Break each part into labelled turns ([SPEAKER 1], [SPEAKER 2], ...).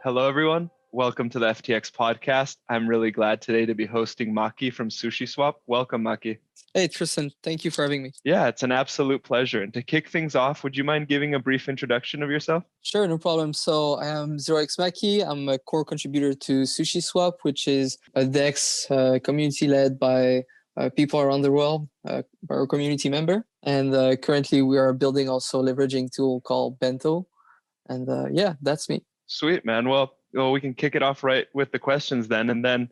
[SPEAKER 1] Hello, everyone. Welcome to the FTX podcast. I'm really glad today to be hosting Maki from SushiSwap. Welcome, Maki.
[SPEAKER 2] Hey, Tristan. Thank you for having me.
[SPEAKER 1] Yeah, it's an absolute pleasure. And to kick things off, would you mind giving a brief introduction of yourself?
[SPEAKER 2] Sure, no problem. So I am 0xMaki. I'm a core contributor to SushiSwap, which is a DEX community led by people around the world, our community member. And currently we are building also a leveraging tool called Bento. And yeah, that's me.
[SPEAKER 1] Sweet, man. Well, we can kick it off right with the questions then. And then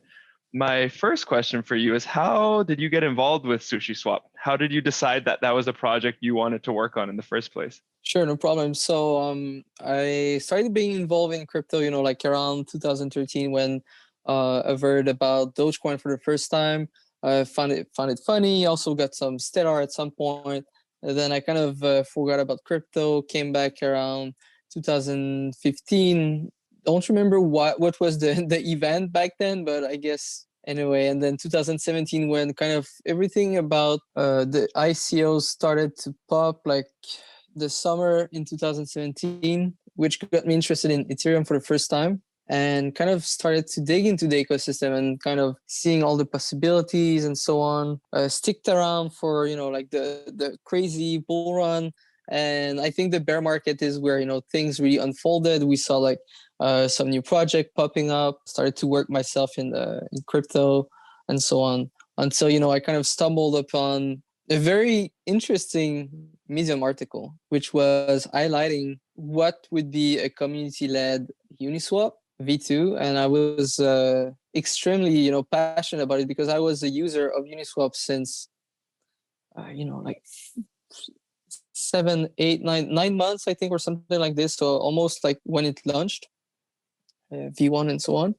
[SPEAKER 1] my first question for you is, how did you get involved with SushiSwap? How did you decide that that was a project you wanted to work on in the first place?
[SPEAKER 2] Sure, no problem. So I started being involved in crypto, like around 2013 when I've heard about Dogecoin for the first time. I found it funny. Also got some Stellar at some point. And then I kind of forgot about crypto, came back around 2015. Don't remember what was the event back then, but I guess anyway. And then 2017, when kind of everything about the ICOs started to pop, like the summer in 2017, which got me interested in Ethereum for the first time and kind of started to dig into the ecosystem and kind of seeing all the possibilities and so on. Sticked around for, like the crazy bull run. And I think the bear market is where, things really unfolded. We saw like some new project popping up, started to work myself in crypto and so on until, I kind of stumbled upon a very interesting Medium article, which was highlighting what would be a community-led Uniswap V2. And I was extremely, passionate about it because I was a user of Uniswap since, like 7, 8, 9 months, I think, or something like this. So almost like when it launched, V1 and so on.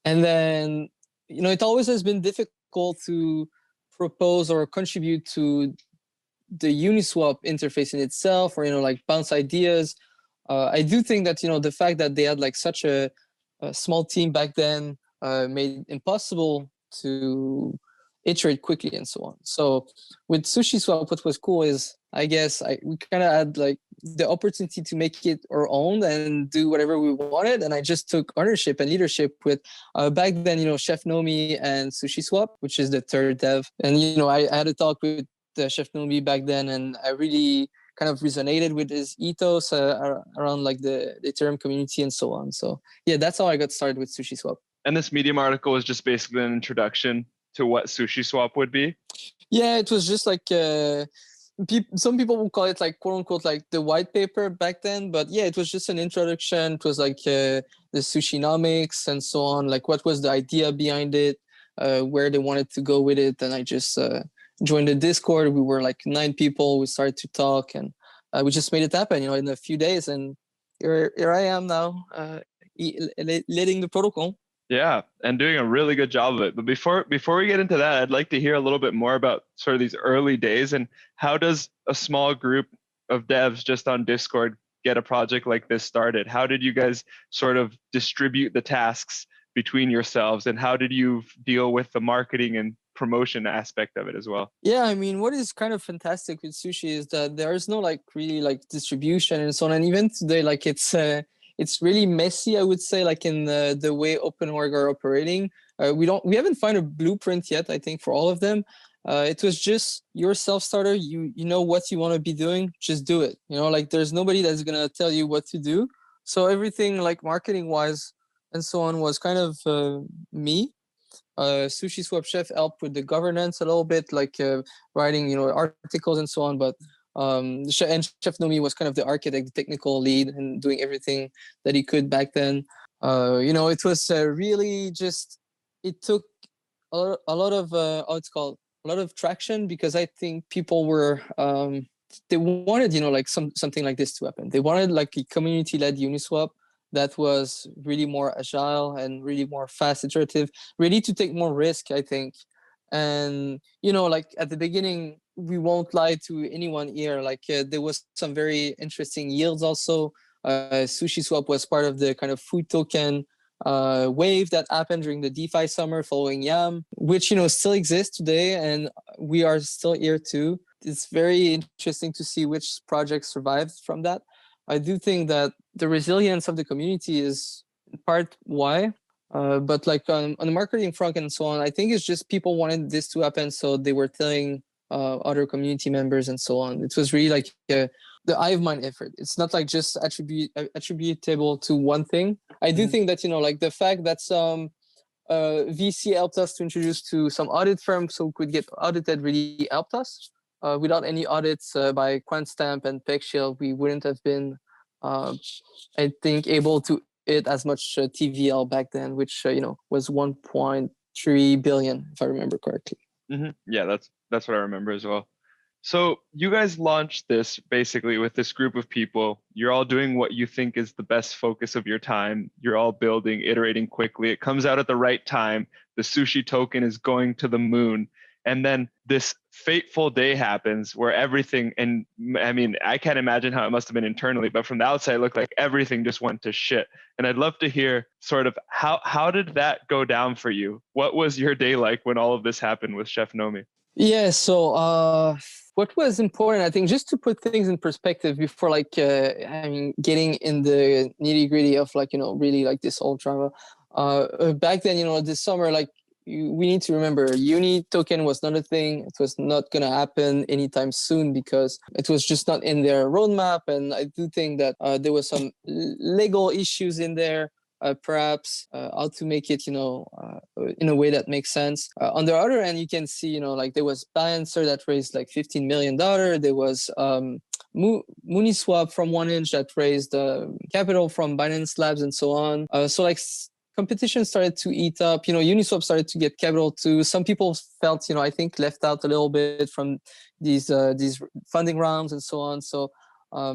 [SPEAKER 2] And then, it always has been difficult to propose or contribute to the Uniswap interface in itself, or, like bounce ideas. I do think that, the fact that they had like such a small team back then made it impossible to iterate quickly and so on. So with SushiSwap, what was cool is, I guess we kind of had like the opportunity to make it our own and do whatever we wanted. And I just took ownership and leadership with back then, Chef Nomi and SushiSwap, which is the third dev. And, I had a talk with Chef Nomi back then, and I really kind of resonated with his ethos around like the Ethereum community and so on. So yeah, that's how I got started with SushiSwap.
[SPEAKER 1] And this Medium article was just basically an introduction to what SushiSwap would be?
[SPEAKER 2] Yeah, it was just like some people will call it like quote unquote like the white paper back then, but yeah, it was just an introduction. It was like the sushinomics and so on, like what was the idea behind it, where they wanted to go with it. And I just joined the Discord. We were like 9 people. We started to talk, and we just made it happen, in a few days. And here I am now, leading the protocol.
[SPEAKER 1] Yeah, and doing a really good job of it. But before we get into that, I'd like to hear a little bit more about sort of these early days and how does a small group of devs just on Discord get a project like this started? How did you guys sort of distribute the tasks between yourselves, and how did you deal with the marketing and promotion aspect of it as well?
[SPEAKER 2] Yeah, I mean, what is kind of fantastic with sushi is that there is no like really like distribution and so on. And even today, like it's really messy, I would say, like in the way OpenOrg are operating. We haven't found a blueprint yet, I think, for all of them. It was just your self-starter. You know what you want to be doing, just do it. Like there's nobody that's going to tell you what to do. So everything like marketing-wise and so on was kind of me. SushiSwap Chef helped with the governance a little bit, like writing, articles and so on. But and Chef Nomi was kind of the architect, the technical lead, and doing everything that he could back then. It was really just, it took a lot of a lot of traction, because I think people were they wanted like something like this to happen. They wanted like a community-led Uniswap that was really more agile and really more fast, iterative, ready to take more risk, I think. And like at the beginning, we won't lie to anyone here, like there was some very interesting yields also. SushiSwap was part of the kind of food token wave that happened during the DeFi summer following YAM, which still exists today, and we are still here too. It's very interesting to see which projects survived from that. I do think that the resilience of the community is part why. But like on the marketing front and so on, I think it's just people wanted this to happen, so they were telling other community members and so on. It was really like the hive mind effort. It's not like just attributable to one thing. I do think that, you know, like the fact that some VC helped us to introduce to some audit firms so we could get audited really helped us. Without any audits by QuantStamp and PegShield, we wouldn't have been, I think, able to hit as much TVL back then, which you know, was 1.3 billion, if I remember correctly.
[SPEAKER 1] Yeah, that's what I remember as well. So you guys launched this basically with this group of people. You're all doing what you think is the best focus of your time. You're all building, iterating quickly. It comes out at the right time. The sushi token is going to the moon. And then this fateful day happens where everything, and I mean, I can't imagine how it must have been internally, but from the outside, it looked like everything just went to shit. And I'd love to hear sort of how did that go down for you? What was your day like when all of this happened with Chef Nomi?
[SPEAKER 2] Yeah, so what was important, I think, just to put things in perspective before, like, I mean, getting in the nitty gritty of, like, you know, really like this whole drama. Back then, you know, this summer, like, we need to remember, uni token was not a thing. It was not going to happen anytime soon because it was just not in their roadmap. And I do think that there was some legal issues in there. Perhaps how to make it, you know, in a way that makes sense. On the other end, you can see, you know, like there was Balancer that raised like $15 million. There was MuniSwap from 1inch that raised capital from Binance Labs and so on. So like competition started to eat up. You know, Uniswap started to get capital too. Some people felt, you know, I think left out a little bit from these funding rounds and so on. So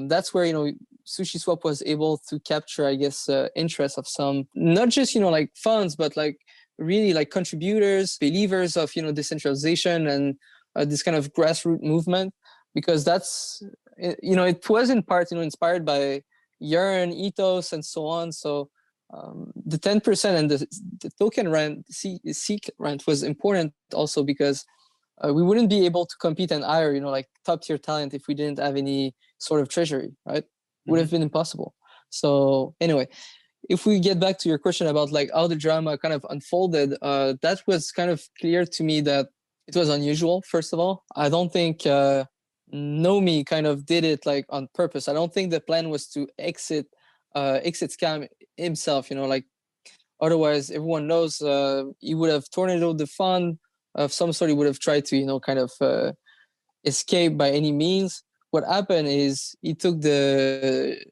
[SPEAKER 2] that's where, you know, SushiSwap was able to capture, I guess, interest of some, not just, you know, like funds, but like really like contributors, believers of, you know, decentralization and this kind of grassroots movement, because that's, you know, it was in part, you know, inspired by Yearn, ethos, and so on. So the 10% and the token rent, seek rent was important also because we wouldn't be able to compete and hire, you know, like top tier talent if we didn't have any sort of treasury, right? Would have been impossible. So anyway, if we get back to your question about like how the drama kind of unfolded, that was kind of clear to me that it was unusual. First of all, I don't think Nomi kind of did it like on purpose. I don't think the plan was to exit scam himself, you know, like otherwise everyone knows he would have tornadoed the fund of some sort. He would have tried to, you know, kind of escape by any means. What happened is he took the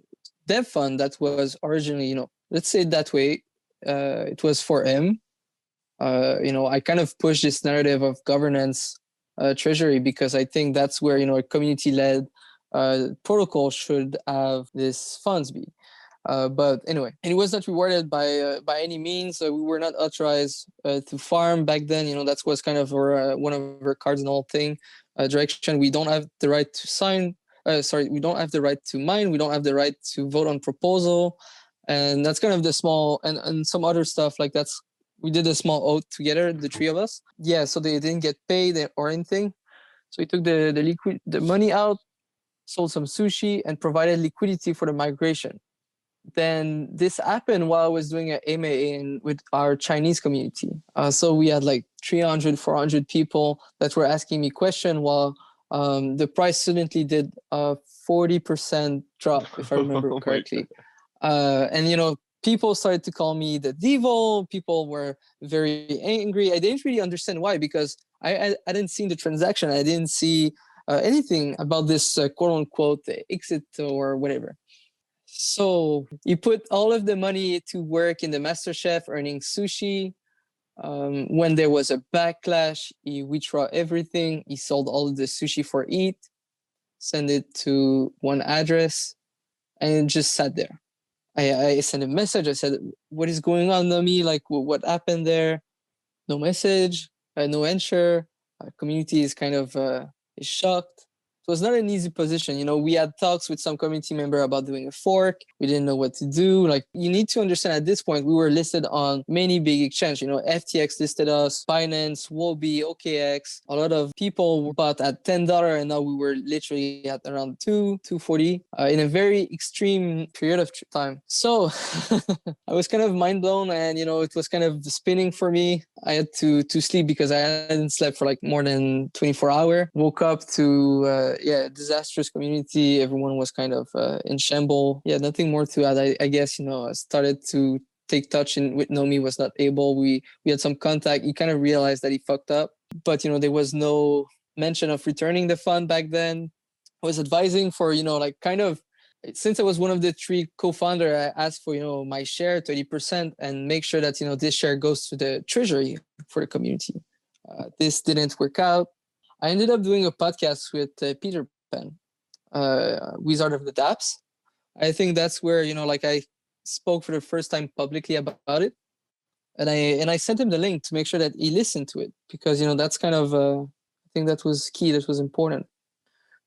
[SPEAKER 2] dev fund that was originally, you know, let's say it that way, it was for him. You know, I kind of push this narrative of governance treasury because I think that's where, you know, a community-led protocol should have these funds be. But anyway, and it was not rewarded by any means. We were not authorized to farm back then. You know, that was kind of our, one of our cardinal thing direction. We don't have the right to sign. We don't have the right to mine. We don't have the right to vote on proposal, and that's kind of the small and some other stuff like that's. We did a small oath together, the three of us. Yeah, so they didn't get paid or anything. So we took the money out, sold some sushi, and provided liquidity for the migration. Then this happened while I was doing an MA with our Chinese community. So we had like 300, 400 people that were asking me questions while the price suddenly did a 40% drop, if I remember correctly. And, you know, people started to call me the devil. People were very angry. I didn't really understand why, because I didn't see the transaction. I didn't see anything about this quote unquote exit or whatever. So you put all of the money to work in the MasterChef, earning sushi. When there was a backlash, he withdrew everything. He sold all of the sushi for Eat, sent it to one address, and it just sat there. I sent a message. I said, "What is going on, Nomi? Like, what happened there?" No message, no answer. Community is kind of is shocked. So it's not an easy position. We had talks with some community member about doing a fork. We didn't know what to do. Like, you need to understand at this point, we were listed on many big exchanges. FTX listed us, Binance, Wobi, OKX. A lot of people bought at $10, and now we were literally at around $2.40 in a very extreme period of time. So I was kind of mind blown, and it was kind of spinning for me. I had to sleep because I hadn't slept for like more than 24 hours. Woke up to disastrous community. Everyone was kind of in shambles. Yeah, nothing more to add. I guess I started to take touch with Nomi, was not able. We had some contact. He kind of realized that he fucked up, but there was no mention of returning the fund back then. I was advising for kind of, since I was one of the 3 co-founder, I asked for my share 30% and make sure that this share goes to the treasury for the community. This didn't work out. I ended up doing a podcast with Peter Pan, Wizard of the Dapps. I think that's where I spoke for the first time publicly about it, and I sent him the link to make sure that he listened to it, because that's kind of I think that was key. That was important.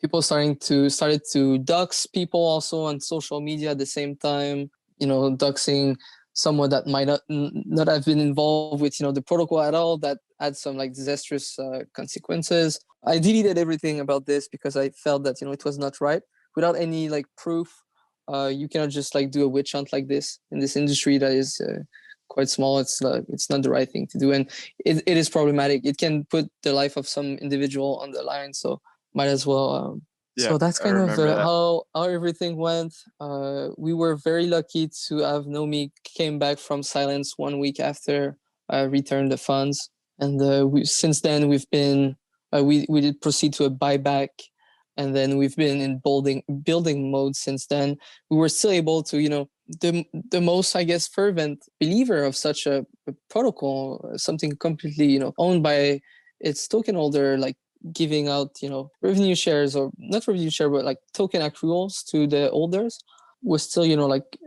[SPEAKER 2] People started to dox people also on social media at the same time. Doxing someone that might not have been involved with the protocol at all, that had some like disastrous consequences. I deleted everything about this because I felt that it was not right. Without any like proof, you cannot just like do a witch hunt like this in this industry that is quite small. It's not the right thing to do, and it is problematic. It can put the life of some individual on the line, so might as well. So that's kind of how everything went. We were very lucky to have Nomi came back from silence 1 week after I returned the funds, and since then we've been we did proceed to a buyback, and then we've been in building mode since then. We were still able to the most, I guess, fervent believer of such a protocol, something completely owned by its token holder, like giving out revenue shares, or not revenue share, but like token accruals to the holders, was still like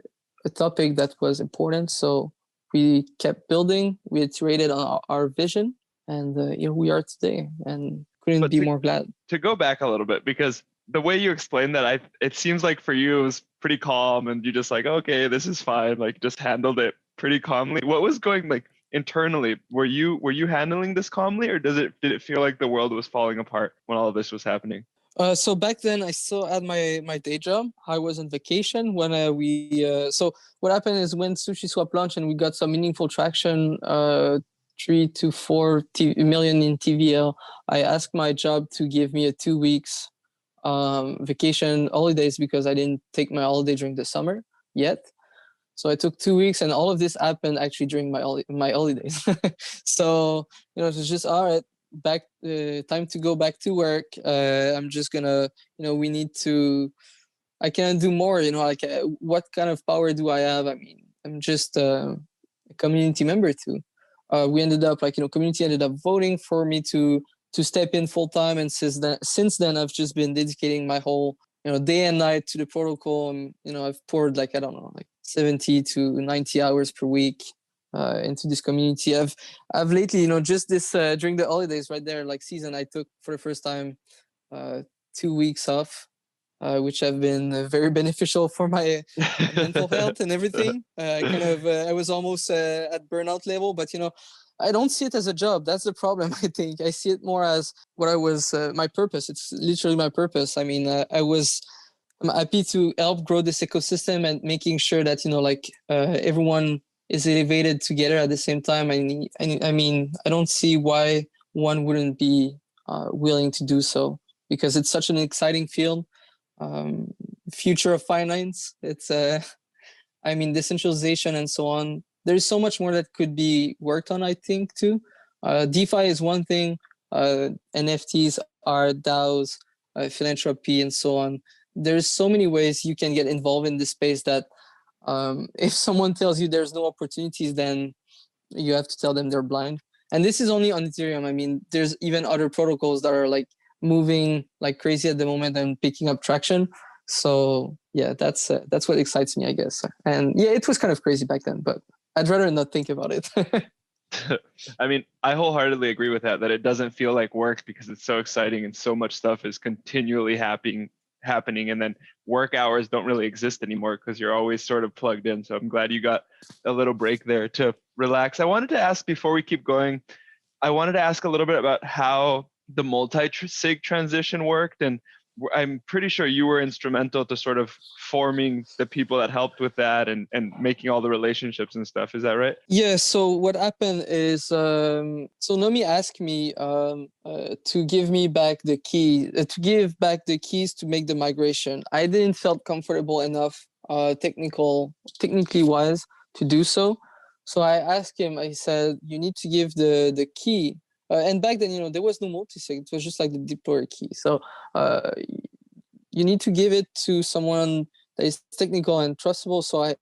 [SPEAKER 2] a topic that was important. So we kept building, we iterated on our vision, and here we are today, and couldn't be more glad.
[SPEAKER 1] To go back a little bit, because the way you explained that, it seems like for you it was pretty calm, and you just like, okay, this is fine, like just handled it pretty calmly. What was going like internally? Were you handling this calmly, or did it feel like the world was falling apart when all of this was happening?
[SPEAKER 2] So back then I still had my day job. I was on vacation when so what happened is, when SushiSwap launched and we got some meaningful traction, 3 to 4 million in TVL, I asked my job to give me a 2 weeks vacation holidays, because I didn't take my holiday during the summer yet. So I took 2 weeks, and all of this happened actually during my holidays. So it was just, all right, back time to go back to work. I'm just gonna we need to. I cannot do more. Like what kind of power do I have? I mean, I'm just a community member too. We ended up community ended up voting for me to step in full time, and since then I've just been dedicating my whole day and night to the protocol. And I've poured like 70 to 90 hours per week into this community. I've lately just this during the holidays right there, like season, I took for the first time 2 weeks off, which have been very beneficial for my mental health and everything. I was almost at burnout level, but I don't see it as a job. That's the problem. I think I see it more as what I was, my purpose. It's literally my purpose. I mean, I'm happy to help grow this ecosystem and making sure that everyone is elevated together at the same time. I mean, I don't see why one wouldn't be willing to do so, because it's such an exciting field. Future of finance. It's decentralization and so on. There's so much more that could be worked on, I think, too. DeFi is one thing. NFTs are DAOs, philanthropy, and so on. There's so many ways you can get involved in this space that if someone tells you there's no opportunities, then you have to tell them they're blind. And this is only on Ethereum. I mean, there's even other protocols that are like moving like crazy at the moment and picking up traction. So yeah, that's what excites me, I guess. And yeah, it was kind of crazy back then, but I'd rather not think about it.
[SPEAKER 1] I mean, I wholeheartedly agree with that it doesn't feel like work because it's so exciting and so much stuff is continually happening, and then work hours don't really exist anymore because you're always sort of plugged in. So I'm glad you got a little break there to relax. I wanted to ask, before we keep going, I wanted to ask a little bit about how the multi-sig transition worked, and I'm pretty sure you were instrumental to sort of forming the people that helped with that and making all the relationships and stuff. Is that right?
[SPEAKER 2] Yeah, so what happened is, so Nomi asked me to give me back the key, to give back the keys to make the migration. I didn't felt comfortable enough, technically wise, to do so. So I asked him, I said, you need to give the key. And back then, there was no multi-sig. It was just like the deployer key. So you need to give it to someone that is technical and trustable. So I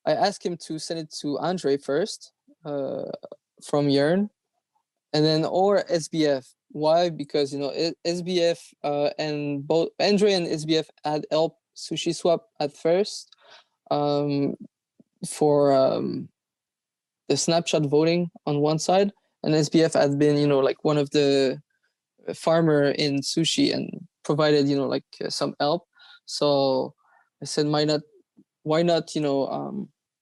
[SPEAKER 2] asked him to send it to Andre first, from Yearn, and then or SBF. Why? Because SBF and both Andre and SBF had helped SushiSwap at first, for the snapshot voting on one side, and SBF had been like one of the farmer in sushi and provided some help. So I said, why not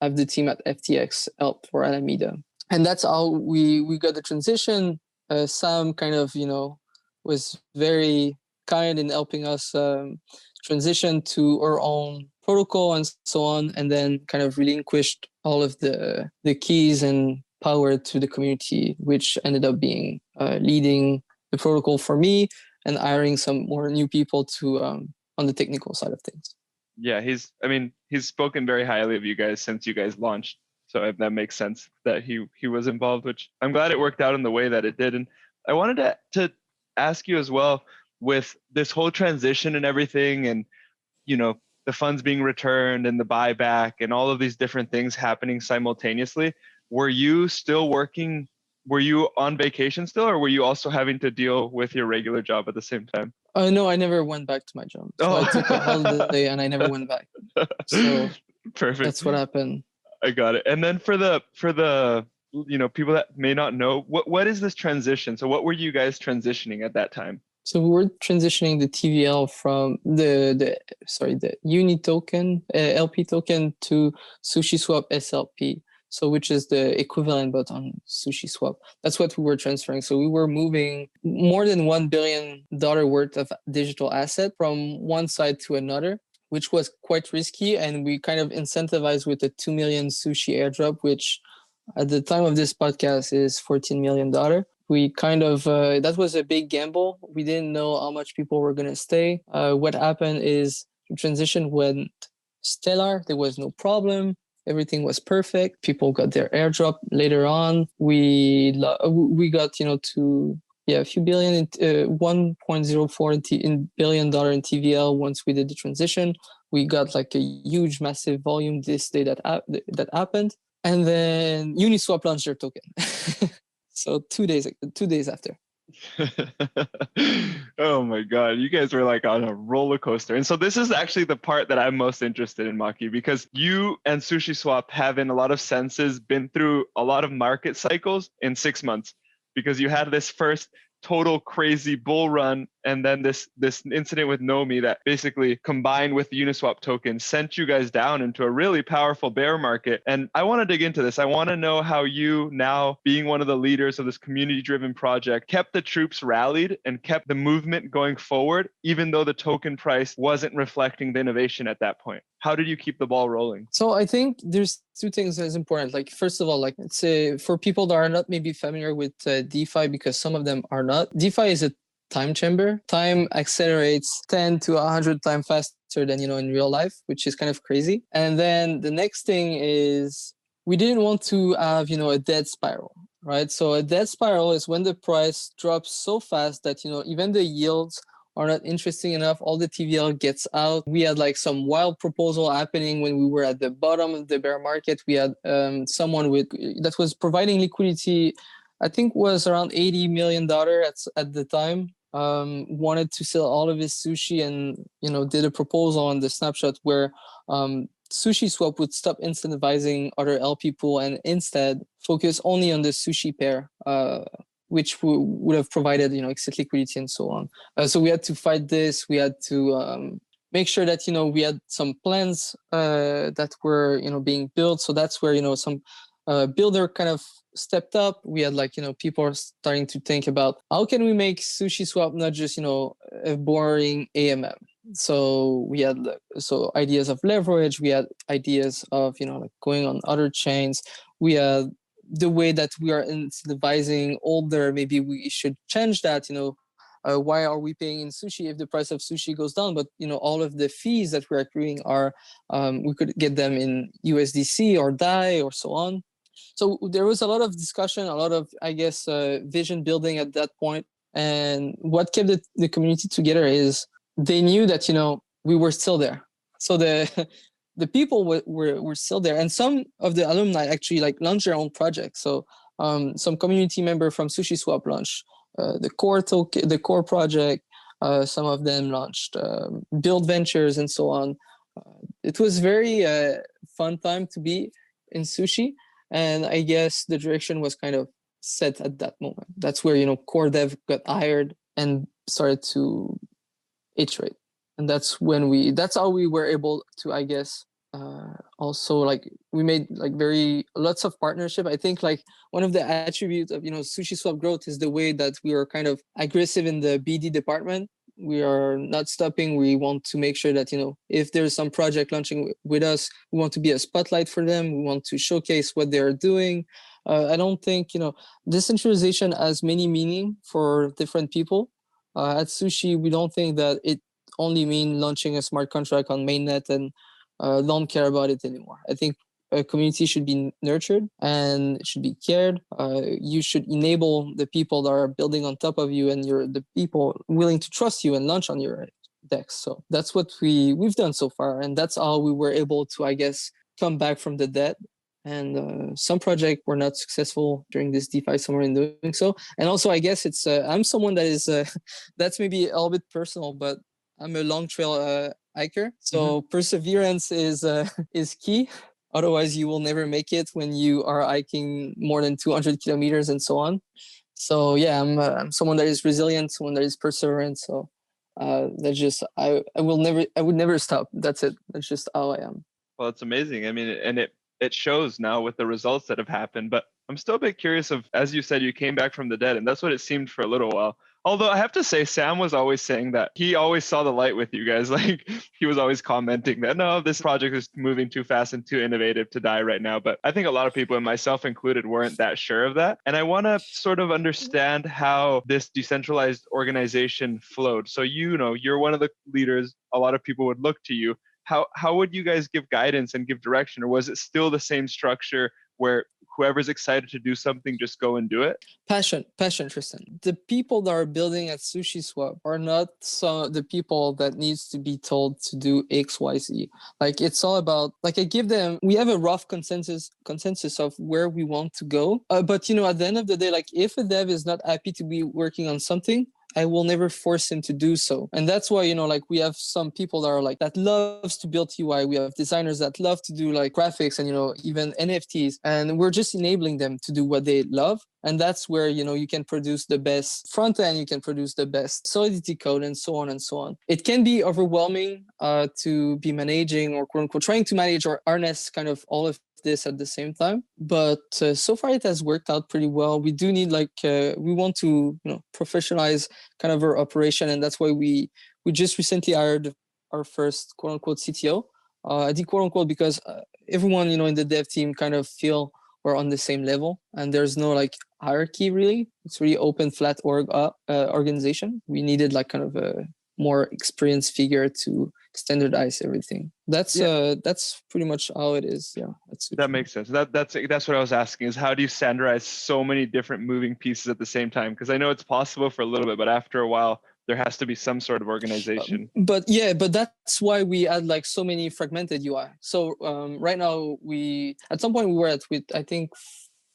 [SPEAKER 2] have the team at FTX help for Alameda. And that's how we got the transition. Sam kind of, was very kind in helping us transition to our own protocol and so on, and then kind of relinquished all of the keys and power to the community, which ended up being leading the protocol for me and hiring some more new people to on the technical side of things.
[SPEAKER 1] Yeah, he's spoken very highly of you guys since you guys launched. So that makes sense that he was involved, which I'm glad it worked out in the way that it did. And I wanted to ask you as well, with this whole transition and everything, and the funds being returned and the buyback and all of these different things happening simultaneously, were you still working? Were you on vacation still, or were you also having to deal with your regular job at the same time?
[SPEAKER 2] No, I never went back to my job. So I took a holiday and I never went back. So
[SPEAKER 1] perfect.
[SPEAKER 2] That's what happened.
[SPEAKER 1] I got it. And then for the people that may not know, what is this transition? So what were you guys transitioning at that time?
[SPEAKER 2] So we were transitioning the TVL from the Uni token, LP token, to SushiSwap SLP. So which is the equivalent but on SushiSwap. That's what we were transferring. So we were moving more than $1 billion worth of digital asset from one side to another, which was quite risky. And we kind of incentivized with a 2 million sushi airdrop, which at the time of this podcast is $14 million. We kind of, that was a big gamble. We didn't know how much people were going to stay. What happened is the transition went stellar. There was no problem. Everything was perfect. People got their airdrop later on. We got, to a few billion, $1.04 billion in TVL once we did the transition. We got like a huge, massive volume this day that happened. And then Uniswap launched their token. So 2 days after.
[SPEAKER 1] Oh my God, you guys were like on a roller coaster. And so this is actually the part that I'm most interested in, Maki, because you and SushiSwap have in a lot of senses been through a lot of market cycles in 6 months, because you had this first total crazy bull run, and then this incident with Nomi that basically combined with the Uniswap token sent you guys down into a really powerful bear market. And I want to dig into this. I want to know how you, now being one of the leaders of this community-driven project, kept the troops rallied and kept the movement going forward, even though the token price wasn't reflecting the innovation at that point. How did you keep the ball rolling?
[SPEAKER 2] So I think there's two things that's important. Like, first of all, like, it's for people that are not maybe familiar with DeFi, because some of them are not. DeFi is a time chamber. Time accelerates 10 to 100 times faster than, in real life, which is kind of crazy. And then the next thing is we didn't want to have, a dead spiral, right? So a dead spiral is when the price drops so fast that, even the yields are not interesting enough. All the TVL gets out. We had like some wild proposal happening when we were at the bottom of the bear market. We had someone that was providing liquidity, I think was around $80 million at the time, wanted to sell all of his sushi and, did a proposal on the snapshot where SushiSwap would stop incentivizing other LP pool and instead focus only on the sushi pair, which would have provided, exit liquidity and so on. So we had to fight this. We had to make sure that, we had some plans that were, being built. So that's where, some builder kind of stepped up. We had people are starting to think about how can we make SushiSwap not just, a boring AMM. So we had ideas of leverage. We had ideas of, going on other chains. We had the way that we are incentivizing older. Maybe we should change that, why are we paying in sushi if the price of sushi goes down? But, all of the fees that we're accruing are, we could get them in USDC or DAI or so on. So there was a lot of discussion, a lot of, I guess, vision building at that point. And what kept the community together is they knew that, we were still there. So the people were still there. And some of the alumni actually launched their own projects. So some community member from SushiSwap launched the core project. Some of them launched build ventures and so on. It was very fun time to be in sushi. And I guess the direction was kind of set at that moment. That's where, core dev got hired and started to iterate. And that's how we were able to, I guess, also we made lots of partnership. I think one of the attributes of, SushiSwap growth is the way that we are kind of aggressive in the BD department. We are not stopping. We want to make sure that, if there's some project launching with us, we want to be a spotlight for them. We want to showcase what they're doing. I don't think, decentralization has many meaning for different people. At Sushi, we don't think that it only means launching a smart contract on mainnet and don't care about it anymore. I think a community should be nurtured and should be cared. You should enable the people that are building on top of you, and you're the people willing to trust you and launch on your decks. So that's what we've done so far, and that's how we were able to, I guess, come back from the dead. And some projects were not successful during this DeFi summer in doing so. And also, I guess it's I'm someone that is that's maybe a little bit personal, but I'm a long trail hiker. So perseverance is key. Otherwise, you will never make it when you are hiking more than 200 kilometers and so on. So yeah, I'm someone that is resilient, someone that is perseverant. So that's just I would never stop. That's it. That's just how I am.
[SPEAKER 1] Well, it's amazing. I mean, and it shows now with the results that have happened. But I'm still a bit curious of, as you said, you came back from the dead, and that's what it seemed for a little while. Although I have to say, Sam was always saying that he always saw the light with you guys. He was always commenting that, no, this project is moving too fast and too innovative to die right now. But I think a lot of people, and myself included, weren't that sure of that. And I want to sort of understand how this decentralized organization flowed. So, you're one of the leaders. A lot of people would look to you. How would you guys give guidance and give direction? Or was it still the same structure where whoever's excited to do something, just go and do it?
[SPEAKER 2] Passion, Tristan. The people that are building at SushiSwap are not the people that needs to be told to do X, Y, Z. It's all about, we have a rough consensus of where we want to go. But, at the end of the day, if a dev is not happy to be working on something, I will never force him to do so. And that's why, we have some people that are that loves to build UI. We have designers that love to do graphics and, even NFTs. And we're just enabling them to do what they love. And that's where, you can produce the best front end, you can produce the best Solidity code and so on and so on. It can be overwhelming to be managing or quote unquote trying to manage or harness kind of all of this at the same time, but so far it has worked out pretty well. We do need we want to professionalize kind of our operation, and that's why we just recently hired our first quote unquote CTO. I did quote unquote because everyone in the dev team kind of feel we're on the same level, and there's no hierarchy really. It's really open, flat organization. We needed kind of a more experienced figure to standardize everything. That's pretty much how it is. Yeah,
[SPEAKER 1] that makes sense. That's what I was asking, is how do you standardize so many different moving pieces at the same time? Because I know it's possible for a little bit, but after a while there has to be some sort of organization.
[SPEAKER 2] But that's why we had so many fragmented UI. So right now at some point we were with I think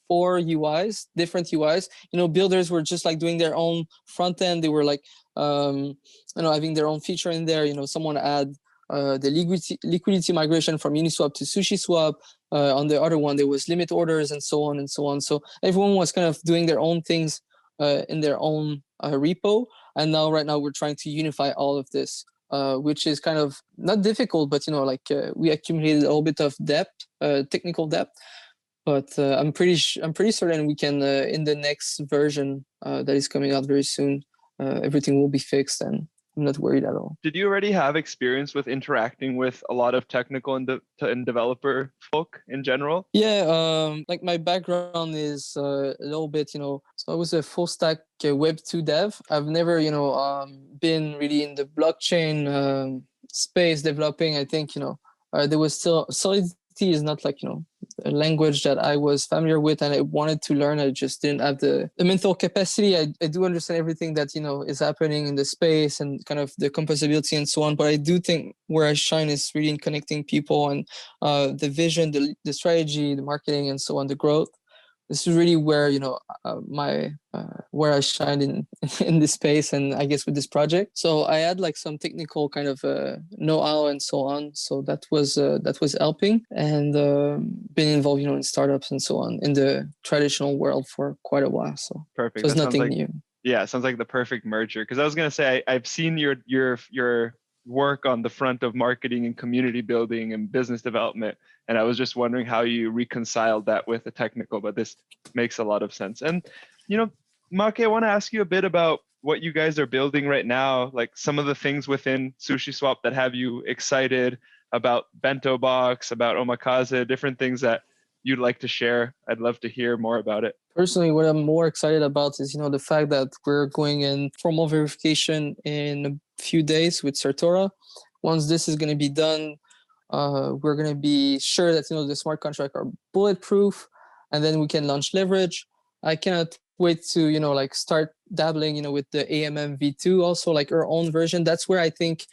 [SPEAKER 2] 4 UIs, different UIs. Builders were just doing their own front end. They were having their own feature in there. Someone add the liquidity migration from Uniswap to SushiSwap. On the other one, there was limit orders and so on and so on. So everyone was kind of doing their own things in their own repo. And now, right now, we're trying to unify all of this, which is kind of not difficult, but we accumulated a little bit of depth, technical depth. But I'm pretty certain we can in the next version that is coming out very soon, everything will be fixed, and I'm not worried at all.
[SPEAKER 1] Did you already have experience with interacting with a lot of technical and developer folk in general?
[SPEAKER 2] Yeah, like my background is a little bit, so I was a full stack Web 2 dev. I've never, been really in the blockchain space developing. I think, there was still Solidity is not like, a language that I was familiar with and I wanted to learn. I just didn't have the mental capacity. I do understand everything that, is happening in the space and kind of the composability and so on. But I do think where I shine is really in connecting people and the vision, the strategy, the marketing and so on, the growth. This is really where, where I shine in this space and I guess with this project. So I had like some technical kind of know-how and so on. So that was helping, and been involved, in startups and so on in the traditional world for quite a while. So
[SPEAKER 1] perfect.
[SPEAKER 2] So it's nothing new.
[SPEAKER 1] Yeah, it sounds like the perfect merger. Because I was gonna say I've seen your work on the front of marketing and community building and business development, and I was just wondering how you reconciled that with the technical, but this makes a lot of sense. And Maki, I want to ask you a bit about what you guys are building right now, like some of the things within SushiSwap that have you excited, about Bento Box, about Omakase, different things that you'd like to share. I'd love to hear more about it.
[SPEAKER 2] Personally, what I'm more excited about is, the fact that we're going in formal verification in a few days with Certora. Once this is going to be done, we're going to be sure that, the smart contracts are bulletproof, and then we can launch leverage. I cannot wait to, start dabbling, with the AMM V2, also like our own version. That's where I think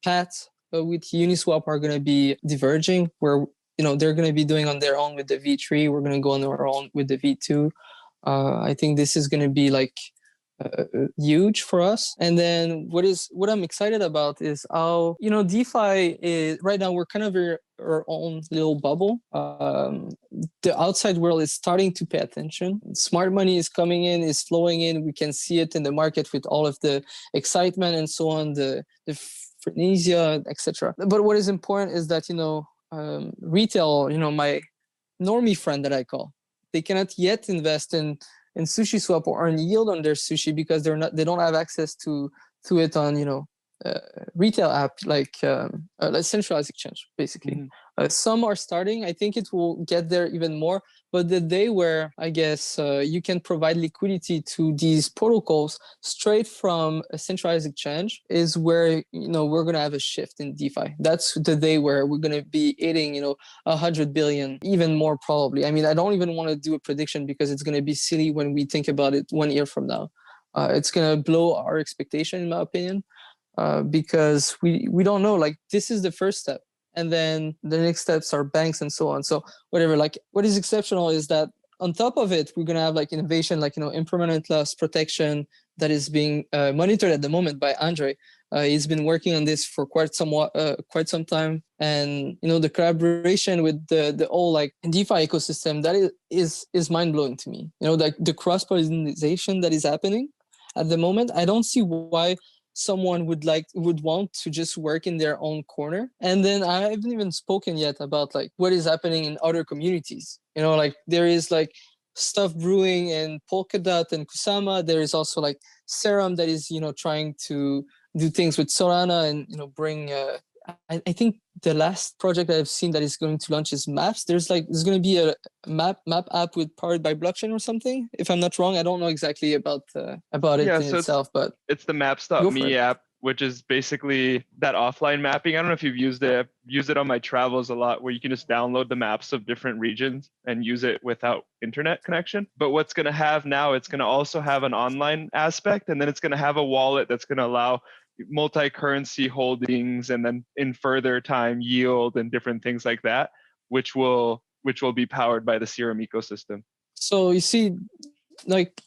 [SPEAKER 2] paths with Uniswap are going to be diverging, where they're going to be doing on their own with the V3. We're going to go on our own with the V2. I think this is going to be like huge for us. And then what I'm excited about is how, DeFi is right now, we're kind of our own little bubble. The outside world is starting to pay attention. Smart money is coming in, is flowing in. We can see it in the market with all of the excitement and so on, the frenesia, etc. But what is important is that, retail, my normie friend that I call, they cannot yet invest in SushiSwap or earn yield on their sushi because they don't have access to it on retail app like centralized exchange basically. Mm-hmm. Some are starting. I think it will get there even more. But the day where I guess you can provide liquidity to these protocols straight from a centralized exchange is where we're gonna have a shift in DeFi. That's the day where we're gonna be hitting 100 billion, even more probably. I mean, I don't even want to do a prediction because it's gonna be silly when we think about it 1 year from now. It's gonna blow our expectation, in my opinion. Because we don't know, like this is the first step, and then the next steps are banks and so on. So whatever, like what is exceptional is that on top of it, we're going to have like innovation, like, impermanent loss protection that is being monitored at the moment by Andre. He's been working on this for quite some time. And, the collaboration with the whole like DeFi ecosystem, that is mind blowing to me. Like the cross-pollination that is happening at the moment. I don't see why someone would want to just work in their own corner. And then I haven't even spoken yet about like what is happening in other communities. Like there is like stuff brewing in Polkadot and Kusama. There is also like Serum that is, trying to do things with Solana and, bring, I think the last project I've seen that is going to launch is Maps. There's going to be a map app powered by blockchain or something. If I'm not wrong, I don't know exactly about it itself, but
[SPEAKER 1] it's the Maps.me app, which is basically that offline mapping. I don't know if you've used it. I've used it on my travels a lot, where you can just download the maps of different regions and use it without internet connection. But what's going to have now, it's going to also have an online aspect, and then it's going to have a wallet that's going to allow multi-currency holdings, and then in further time yield and different things like that, which will be powered by the Serum ecosystem.
[SPEAKER 2] So you see, like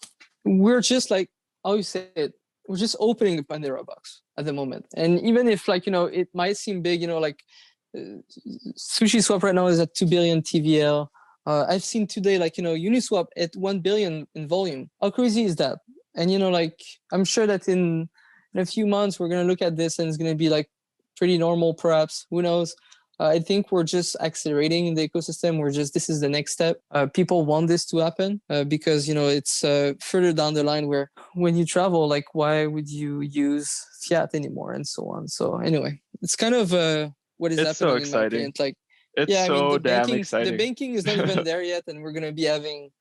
[SPEAKER 2] we're just like, how you say it, we're just opening the Pandora box at the moment. And even if like, you know, it might seem big, you know, like SushiSwap right now is at 2 billion TVL. I've seen today, like, you know, Uniswap at 1 billion in volume. How crazy is that? And, you know, like, I'm sure that in a few months, we're going to look at this and it's going to be like pretty normal, perhaps. Who knows? I think we're just accelerating in the ecosystem. This is the next step. People want this to happen because, you know, it's further down the line where when you travel, like, why would you use fiat anymore and so on? So anyway, it's kind of what is
[SPEAKER 1] It's so
[SPEAKER 2] happening in my
[SPEAKER 1] exciting.
[SPEAKER 2] opinion. Like,
[SPEAKER 1] It's
[SPEAKER 2] yeah, I mean,
[SPEAKER 1] so
[SPEAKER 2] the
[SPEAKER 1] damn
[SPEAKER 2] the
[SPEAKER 1] exciting.
[SPEAKER 2] banking is not even there yet, and we're going to be having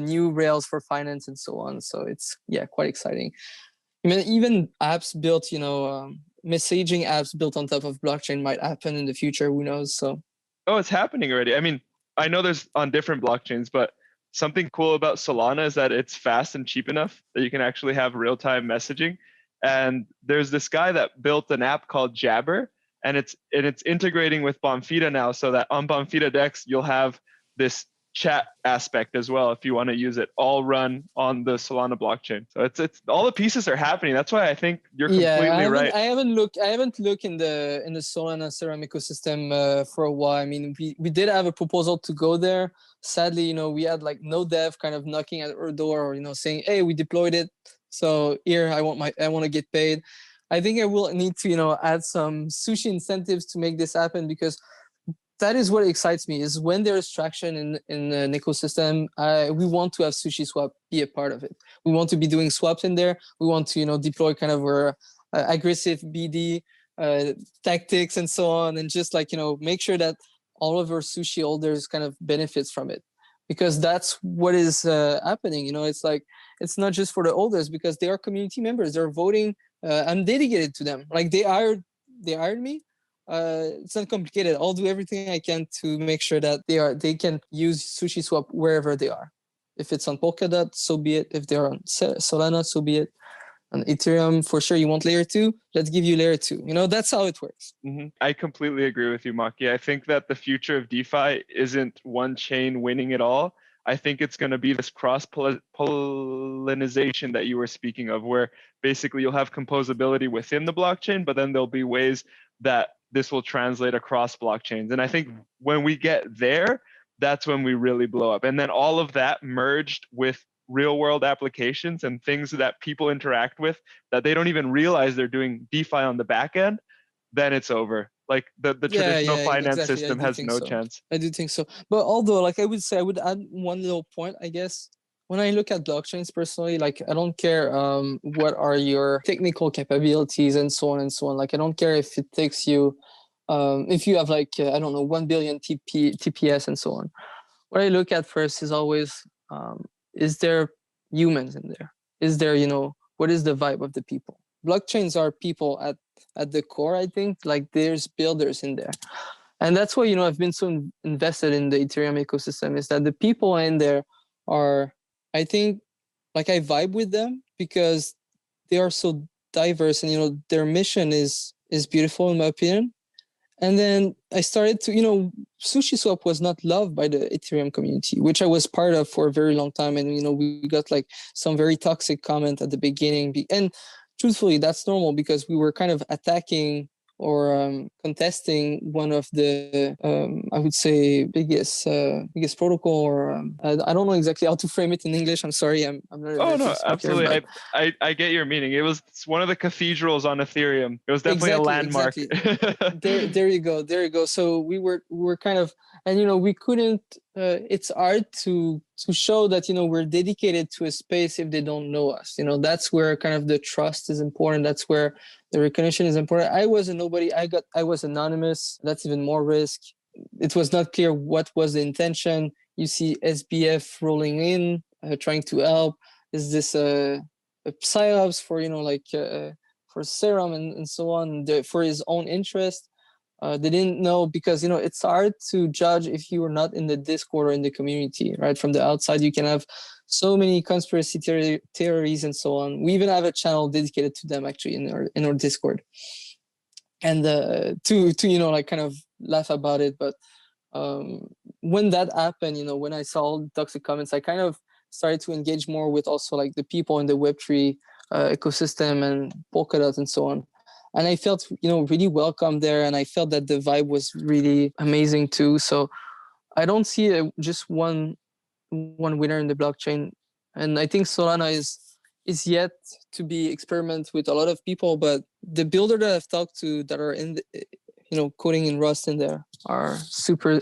[SPEAKER 2] new rails for finance and so on. So it's, yeah, quite exciting. I mean, even apps built, you know, messaging apps built on top of blockchain might happen in the future. Who knows? So,
[SPEAKER 1] Oh, it's happening already. I mean, I know there's on different blockchains, but something cool about Solana is that it's fast and cheap enough that you can actually have real-time messaging. And there's this guy that built an app called Jabber, and it's integrating with Bonfida now, so that on Bonfida Dex you'll have this chat aspect as well if you want to use it, all run on the Solana blockchain. So it's all the pieces are happening. That's why I think you're completely right.
[SPEAKER 2] I haven't looked in the Solana Serum ecosystem for a while. I mean, we did have a proposal to go there. Sadly, you know, we had like no dev kind of knocking at our door, or, you know, saying, hey, we deployed it, so here I want to get paid. I think I will need to, you know, add some sushi incentives to make this happen, because that is what excites me, is when there is traction in an ecosystem, we want to have SushiSwap be a part of it. We want to be doing swaps in there. We want to, you know, deploy kind of our aggressive BD tactics and so on, and just like, you know, make sure that all of our sushi holders kind of benefits from it, because that's what is happening. You know, it's like, it's not just for the holders, because they are community members. They're voting. I'm dedicated to them. Like, they hired me. It's not complicated. I'll do everything I can to make sure that they can use SushiSwap wherever they are. If it's on Polkadot, so be it. If they're on Solana, so be it. On Ethereum, for sure, you want layer 2, let's give you layer 2. You know, that's how it works.
[SPEAKER 1] Mm-hmm. I completely agree with you, Maki. I think that the future of DeFi isn't one chain winning it all. I think it's going to be this cross-pollination that you were speaking of, where basically you'll have composability within the blockchain, but then there'll be ways that this will translate across blockchains. And I think when we get there, that's when we really blow up. And then all of that merged with real world applications and things that people interact with that they don't even realize they're doing DeFi on the back end, then it's over. Like the traditional finance
[SPEAKER 2] exactly.
[SPEAKER 1] system has no chance.
[SPEAKER 2] I do think so. But although, like, I would add one little point, I guess. When I look at blockchains personally, like, I don't care what are your technical capabilities and so on and so on. Like, I don't care if it takes you, if you have like, I don't know, 1 billion TPS and so on. What I look at first is always, is there humans in there? Is there, you know, what is the vibe of the people? Blockchains are people at the core, I think. Like, there's builders in there. And that's why, you know, I've been so invested in the Ethereum ecosystem, is that the people in there are, I think, like, I vibe with them because they are so diverse, and, you know, their mission is beautiful in my opinion. And then I started to, you know, SushiSwap was not loved by the Ethereum community, which I was part of for a very long time. And, you know, we got like some very toxic comment at the beginning. And truthfully, that's normal, because we were kind of attacking or contesting one of the, I would say, biggest protocol, or I don't know exactly how to frame it in English. I'm sorry, I'm not a
[SPEAKER 1] Oh no,
[SPEAKER 2] native speaker,
[SPEAKER 1] absolutely.
[SPEAKER 2] but
[SPEAKER 1] I get your meaning. It's one of the cathedrals on Ethereum. It was definitely a landmark.
[SPEAKER 2] Exactly. There you go. So we were kind of, and, you know, we couldn't. It's hard to show that, you know, we're dedicated to a space if they don't know us. You know, that's where kind of the trust is important. That's where the recognition is important. I was a nobody. I was anonymous. That's even more risk. It was not clear what was the intention. You see SBF rolling in, trying to help. Is this a psyops for, you know, like for Serum and so on, for his own interest? They didn't know, because, you know, it's hard to judge if you are not in the Discord or in the community, right? From the outside, you can have so many conspiracy theories and so on. We even have a channel dedicated to them, actually, in our Discord. And to you know, like, kind of laugh about it. But when that happened, you know, when I saw all the toxic comments, I kind of started to engage more with also like the people in the Web3 ecosystem and Polkadot and so on. And I felt, really welcome there. And I felt that the vibe was really amazing too. So I don't see just one winner in the blockchain. And I think Solana is yet to be experiment with a lot of people, but the builder that I've talked to that are in the, coding in Rust in there are super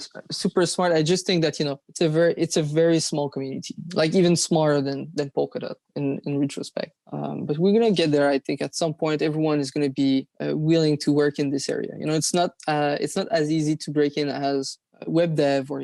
[SPEAKER 2] smart. I just think that it's a very small community, like even smaller than Polkadot in retrospect. But we're gonna get there. I think at some point everyone is gonna be willing to work in this area. It's not as easy to break in as web dev or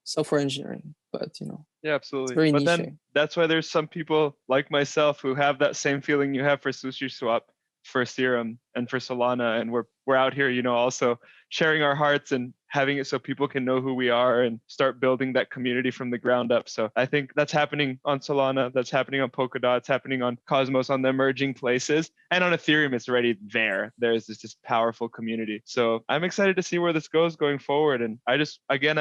[SPEAKER 2] software engineering, but
[SPEAKER 1] Yeah, absolutely.
[SPEAKER 2] very
[SPEAKER 1] But
[SPEAKER 2] niche.
[SPEAKER 1] then that's why there's some people like myself who have that same feeling you have for SushiSwap, for Ethereum, and for Solana, and we're out here, also sharing our hearts and having it so people can know who we are and start building that community from the ground up. So I think that's happening on Solana, that's happening on Polkadot, it's happening on Cosmos, on the emerging places, and on Ethereum, it's already there. There's this powerful community. So I'm excited to see where this goes going forward. And I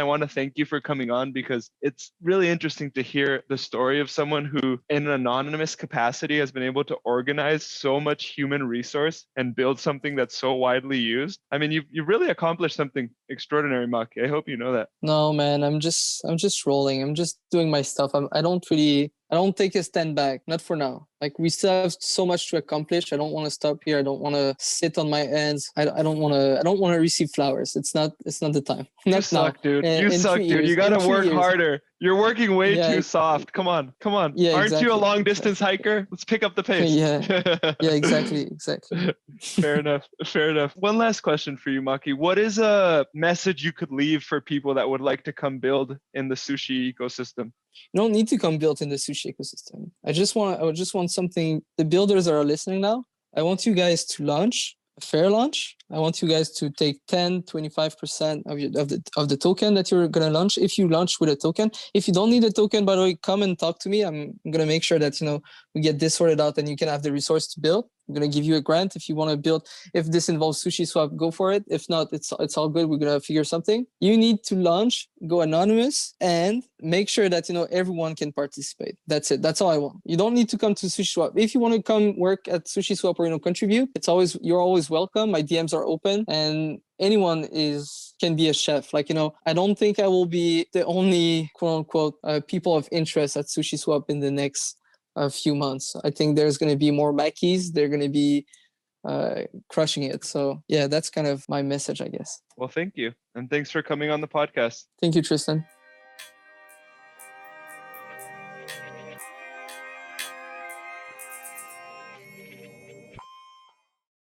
[SPEAKER 1] want to thank you for coming on, because it's really interesting to hear the story of someone who, in an anonymous capacity, has been able to organize so much human resource and build something that's so widely used. I mean, you've really accomplished something extraordinary, Maki. I hope you know that.
[SPEAKER 2] No, man, I'm just rolling. I'm just doing my stuff. I don't take a stand back. Not for now. Like, we still have so much to accomplish. I don't want to stop here. I don't want to sit on my hands. I don't want to receive flowers. It's not the time.
[SPEAKER 1] You suck, dude. You suck, dude. You gotta work harder. You're working way too soft. Come on.
[SPEAKER 2] Yeah,
[SPEAKER 1] Aren't you a long distance hiker? Let's pick up the pace.
[SPEAKER 2] Yeah, exactly.
[SPEAKER 1] Fair enough. One last question for you, Maki. What is a message you could leave for people that would like to come build in the sushi ecosystem?
[SPEAKER 2] You don't need to come build in the sushi ecosystem. I just want something. The builders that are listening now, I want you guys to launch a fair launch. I want you guys to take 10, 25% of the token that you're going to launch. If you launch with a token, if you don't need a token, by the way, come and talk to me. I'm going to make sure that, we get this sorted out and you can have the resource to build. I'm going to give you a grant if you want to build. If this involves SushiSwap, go for it. If not, it's all good. We're going to figure something. You need to launch, go anonymous, and make sure that, everyone can participate. That's it. That's all I want. You don't need to come to SushiSwap. If you want to come work at SushiSwap or, contribute, you're always welcome. My DMs are open, and anyone can be a chef. Like, I don't think I will be the only quote unquote people of interest at SushiSwap in the next few months. I think there's going to be more Makis. They're going to be crushing it. So yeah, that's kind of my message, I guess.
[SPEAKER 1] Well, thank you. And thanks for coming on the podcast.
[SPEAKER 2] Thank you, Tristan.